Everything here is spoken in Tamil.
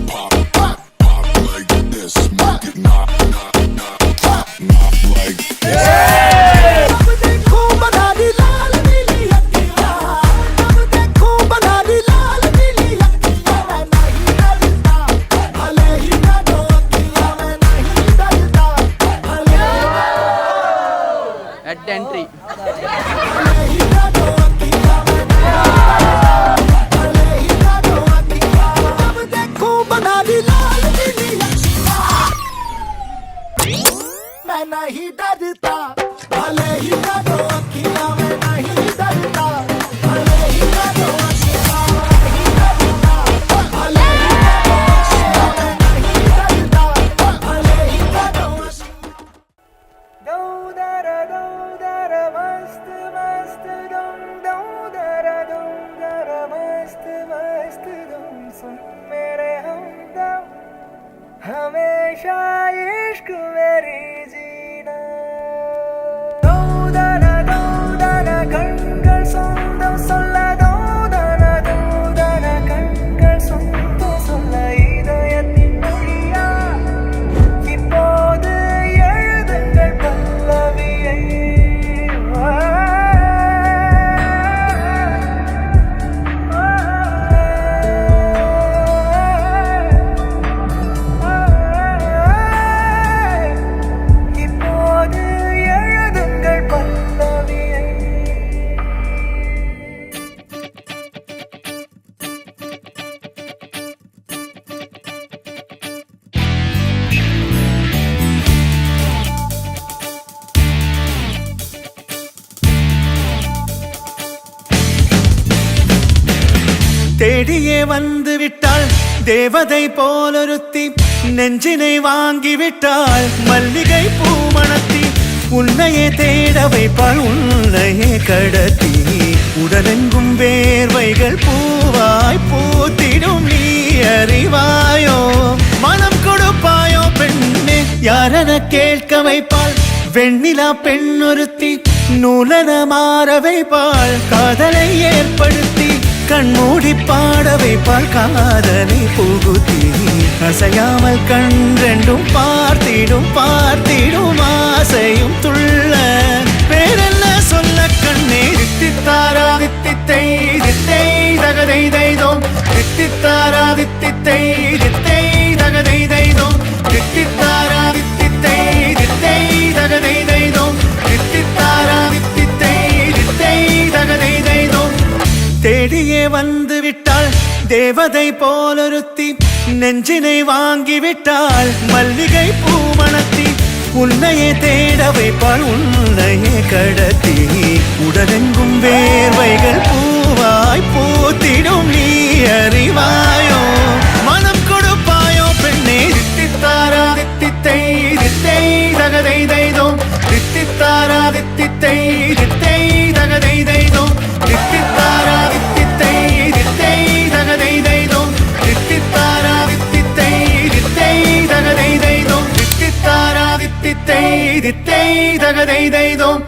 pop, pop, pop like this. Make it not like this. At entry. मैं नहीं डरता भले ही डरो अखियां मैं नहीं डरता भले ही डरो अखियां नहीं डरता भले ही डरो अखियां मैं नहीं डरता भले ही डरो दौदरा मस्त मस्त दौदरा मस्त मस्त सुन मेरे हमदम हमेशा इश्क मेरी जीना दौदना கண்கள் சொந்தம் சொல்ல தௌதன கண்கள் சொந்தம் சொல்ல இதயத்தின் மொழியா இப்போது எழுதுங்கள் பல்லவியை தேடியே வந்து விட்டாள் தேவதை போலொருத்தி நெஞ்சினை வாங்கி விட்டாள் மல்லிகை பூமணத்தி உன்னையே தேட வைப்பாள் உன்னையே கடத்தி உடலெங்கும் வேர்வைகள் பூவாய் பூத்திடும் நீ அறிவாயோ மனம் கொடுப்பாயோ பெண்ணே யாரென கேட்க வைப்பாள் வெண்ணிலா பெண்ணொருத்தி நூலன மாற வைப்பாள் காதலை ஏற்படுத்தி கண்மூடி பாட வைப்பாள் காதலை புகுத்தி அசையாமல் கண் ரெண்டும் பார்த்திடும் பார்த்திடும் ஆசையும் துள்ள பேரென்ன சொல்ல கண்ணே தித்தித்தாரா தித்தித்தை தித்தை தகதை தைதோம் தித்தித்தாரா தித்தித்தை தித்தை தகதை தைதோம் தித்தித்தாரா தித்தித்தை தித்தை தகதை தைதோம் தித்தித்தாரா தித்தித்தை தித்தை தகதை தைதோம் தேடியே வந்து விட்டாள் தேவதை போலொருத்தி நெஞ்சினை வாங்கி விட்டாள் மல்லிகை பூமணத்தி உன்னையே தேட வைப்பாள் உன்னையே கடத்தி உடலெங்கும் வேர்வைகள் பூவாய் பூத்திடும் நீ அறிவாயோ மனம் கொடுப்பாயோ பெண்ணே தித்தித்தாரா தித்தித்தை தித்தை தகதை தைதோம் தித்தித்தாரா தித்தித்தை தித்தை தகதை தைதோம் தித்தித்தாரா தித்தித்தை தித்தை தகதை தைதோம் தித்தித்தாரா தித்தித்தை தித்தை தகதை தைதோம் தித்தித்தாரா தித்தித்தை தித்தை தகதை தைதோம்